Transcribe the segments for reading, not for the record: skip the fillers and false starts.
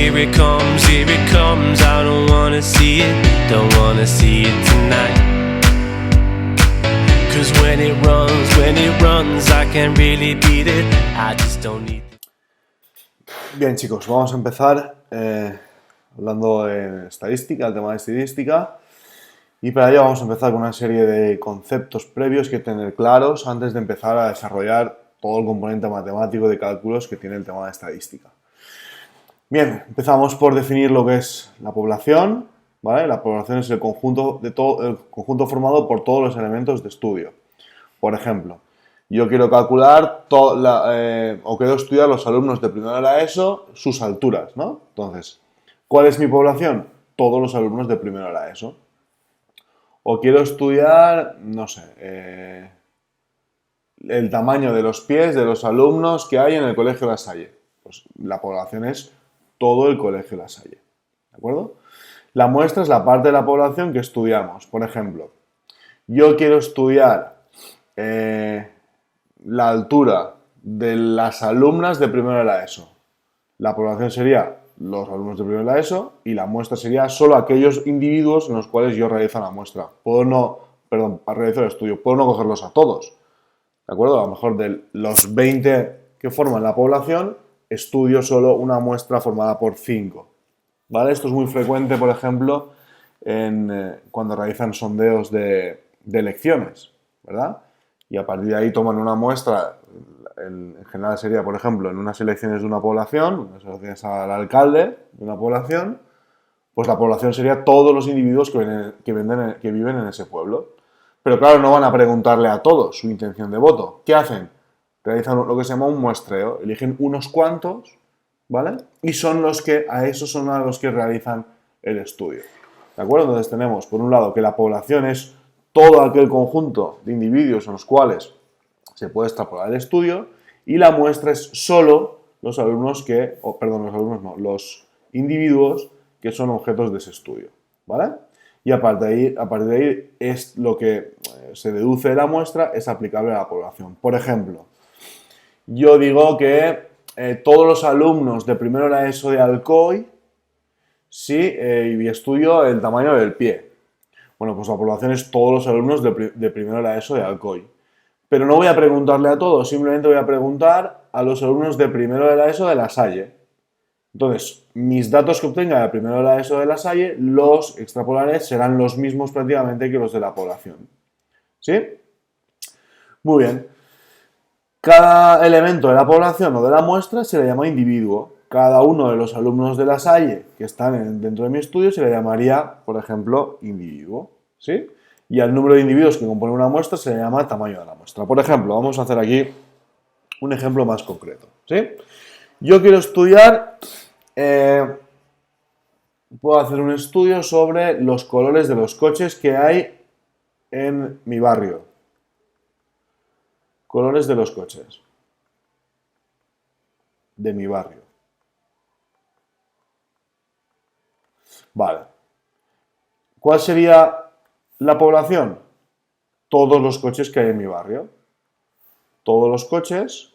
here it comes, I don't wanna see it tonight. Cause when it runs, I can't really beat it, I just don't need it. Bien, chicos, vamos a empezar hablando de estadística, el tema de estadística. Y para ello vamos a empezar con una serie de conceptos previos que hay que tener claros antes de empezar a desarrollar todo el componente matemático de cálculos que tiene el tema de estadística. Bien, empezamos por definir lo que es la población, ¿vale? La población es el conjunto formado por todos los elementos de estudio. Por ejemplo, yo quiero calcular o quiero estudiar los alumnos de primero de la ESO, sus alturas, ¿no? Entonces, ¿cuál es mi población? Todos los alumnos de primero de la ESO. O quiero estudiar, no sé, el tamaño de los pies de los alumnos que hay en el Colegio La Salle. Pues la población es todo el Colegio La Salle. ¿De acuerdo? La muestra es la parte de la población que estudiamos. Por ejemplo, yo quiero estudiar la altura de las alumnas de primero de la ESO. La población sería los alumnos de primero de la ESO y la muestra sería solo aquellos individuos en los cuales yo realizo la muestra. Realizo el estudio. Puedo no cogerlos a todos. ¿De acuerdo? A lo mejor de los 20 que forman la población, estudio solo una muestra formada por 5. ¿Vale? Esto es muy frecuente, por ejemplo, cuando realizan sondeos de elecciones, ¿verdad? Y a partir de ahí toman una muestra, en general sería, por ejemplo, en unas elecciones de una población, unas elecciones al alcalde de una población, pues la población sería todos los individuos que viven en ese pueblo. Pero claro, no van a preguntarle a todos su intención de voto. ¿Qué hacen? Realizan lo que se llama un muestreo, eligen unos cuantos, ¿vale? Y a esos son a los que realizan el estudio. ¿De acuerdo? Entonces tenemos, por un lado, que la población es todo aquel conjunto de individuos en los cuales se puede extrapolar el estudio, y la muestra es solo los individuos que son objetos de ese estudio, ¿vale? Y a partir de ahí es lo que se deduce de la muestra es aplicable a la población. Por ejemplo, yo digo que todos los alumnos de primero de la ESO de Alcoy, y estudio el tamaño del pie. Bueno, pues la población es todos los alumnos de primero de la ESO de Alcoy. Pero no voy a preguntarle a todos, simplemente voy a preguntar a los alumnos de primero de la ESO de La Salle. Entonces, mis datos que obtenga de primero de la ESO de La Salle, los extrapolaré, serán los mismos prácticamente que los de la población. ¿Sí? Muy bien. Cada elemento de la población o de la muestra se le llama individuo. Cada uno de los alumnos de La Salle que están dentro de mi estudio se le llamaría, por ejemplo, individuo. ¿Sí? Y al número de individuos que componen una muestra se le llama tamaño de la muestra. Por ejemplo, vamos a hacer aquí un ejemplo más concreto. ¿Sí? Yo quiero estudiar, puedo hacer un estudio sobre los colores de los coches que hay en mi barrio. Colores de los coches de mi barrio. Vale. ¿Cuál sería la población? Todos los coches que hay en mi barrio. Todos los coches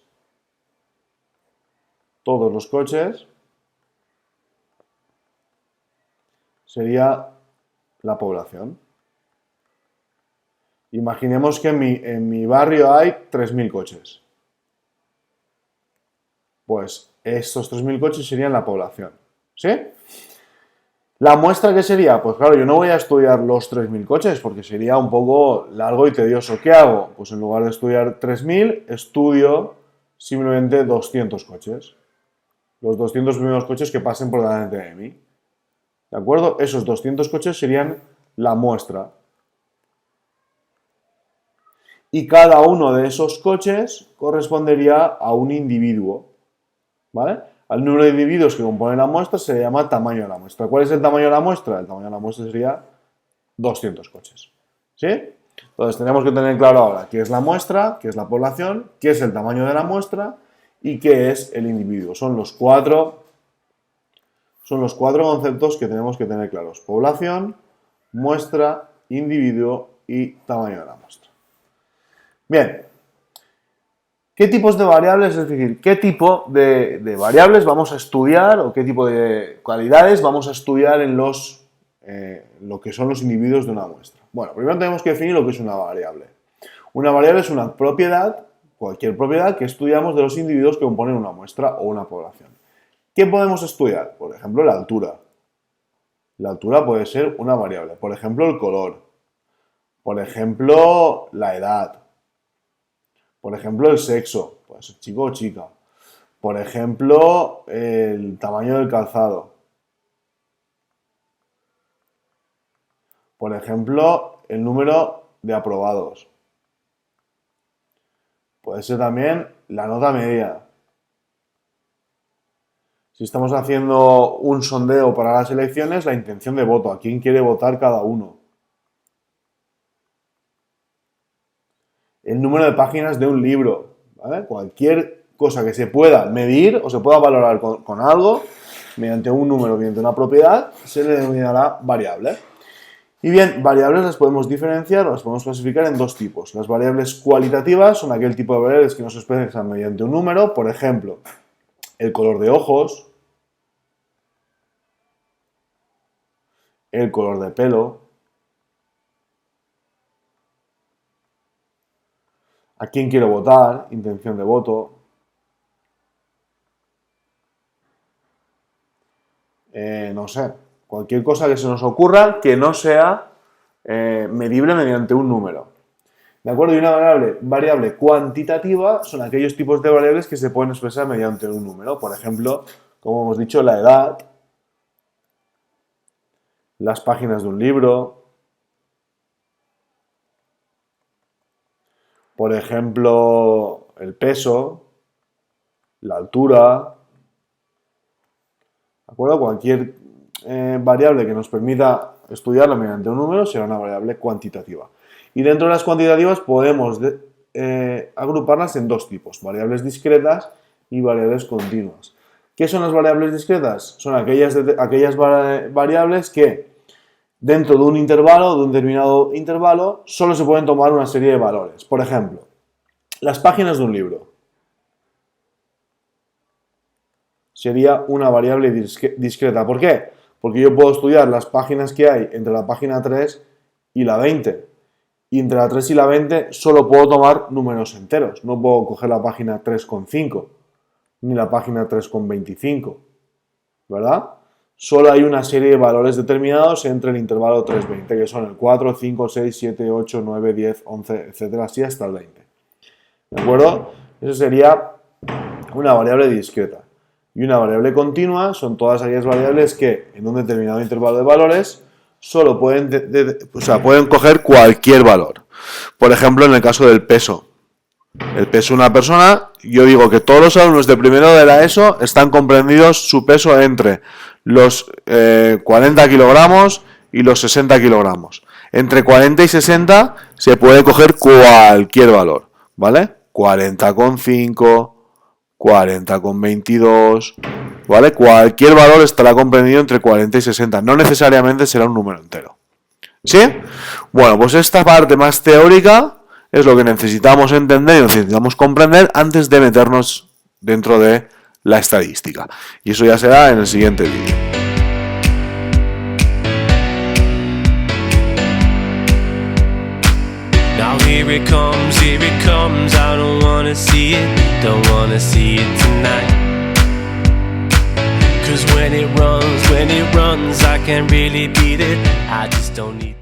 sería la población. Imaginemos que en mi barrio hay 3.000 coches. Pues estos 3.000 coches serían la población. ¿Sí? ¿La muestra qué sería? Pues claro, yo no voy a estudiar los 3.000 coches porque sería un poco largo y tedioso. ¿Qué hago? Pues en lugar de estudiar 3.000, estudio simplemente 200 coches. Los 200 primeros coches que pasen por delante de mí. ¿De acuerdo? Esos 200 coches serían la muestra. Y cada uno de esos coches correspondería a un individuo. ¿Vale? Al número de individuos que componen la muestra se le llama tamaño de la muestra. ¿Cuál es el tamaño de la muestra? El tamaño de la muestra sería 200 coches. ¿Sí? Entonces tenemos que tener claro ahora qué es la muestra, qué es la población, qué es el tamaño de la muestra y qué es el individuo. Son los cuatro conceptos que tenemos que tener claros. Población, muestra, individuo y tamaño de la muestra. Bien. ¿Qué tipos de variables, es decir, qué tipo de variables vamos a estudiar o qué tipo de cualidades vamos a estudiar en lo que son los individuos de una muestra? Bueno, primero tenemos que definir lo que es una variable. Una variable es una propiedad, cualquier propiedad que estudiamos de los individuos que componen una muestra o una población. ¿Qué podemos estudiar? Por ejemplo, la altura. La altura puede ser una variable. Por ejemplo, el color. Por ejemplo, la edad. Por ejemplo, el sexo, puede ser chico o chica. Por ejemplo, el tamaño del calzado. Por ejemplo, el número de aprobados. Puede ser también la nota media. Si estamos haciendo un sondeo para las elecciones, la intención de voto, a quién quiere votar cada uno. El número de páginas de un libro, ¿vale? Cualquier cosa que se pueda medir o se pueda valorar con algo, mediante un número, mediante una propiedad, se le denominará variable. Y bien, variables las podemos diferenciar o las podemos clasificar en dos tipos. Las variables cualitativas son aquel tipo de variables que nos expresan mediante un número, por ejemplo, el color de ojos, el color de pelo, a quién quiero votar, intención de voto, no sé, cualquier cosa que se nos ocurra que no sea medible mediante un número. ¿De acuerdo? Y una variable cuantitativa son aquellos tipos de variables que se pueden expresar mediante un número. Por ejemplo, como hemos dicho, la edad, las páginas de un libro, por ejemplo, el peso, la altura, ¿de acuerdo? Cualquier variable que nos permita estudiarlo mediante un número será una variable cuantitativa. Y dentro de las cuantitativas podemos agruparlas en dos tipos, variables discretas y variables continuas. ¿Qué son las variables discretas? Son aquellas variables que dentro de un intervalo, de un determinado intervalo, solo se pueden tomar una serie de valores. Por ejemplo, las páginas de un libro. Sería una variable discreta. ¿Por qué? Porque yo puedo estudiar las páginas que hay entre la página 3 y la 20. Y entre la 3 y la 20 solo puedo tomar números enteros. No puedo coger la página 3,5 ni la página 3,25. ¿Verdad? Solo hay una serie de valores determinados entre el intervalo 3-20, que son el 4, 5, 6, 7, 8, 9, 10, 11, etcétera, así hasta el 20. ¿De acuerdo? Eso sería una variable discreta. Y una variable continua son todas aquellas variables que en un determinado intervalo de valores solo pueden coger cualquier valor. Por ejemplo, en el caso del peso. El peso de una persona, yo digo que todos los alumnos de primero de la ESO están comprendidos su peso entre los 40 kilogramos y los 60 kilogramos. Entre 40 y 60 se puede coger cualquier valor, ¿vale? 40,5, 40,22, ¿vale? Cualquier valor estará comprendido entre 40 y 60, no necesariamente será un número entero. ¿Sí? Bueno, pues esta parte más teórica es lo que necesitamos entender y necesitamos comprender antes de meternos dentro de la estadística. Y eso ya será en el siguiente vídeo. Now here it comes, I don't wanna see it tonight. 'Cause when it runs, I can't really beat it, I just don't need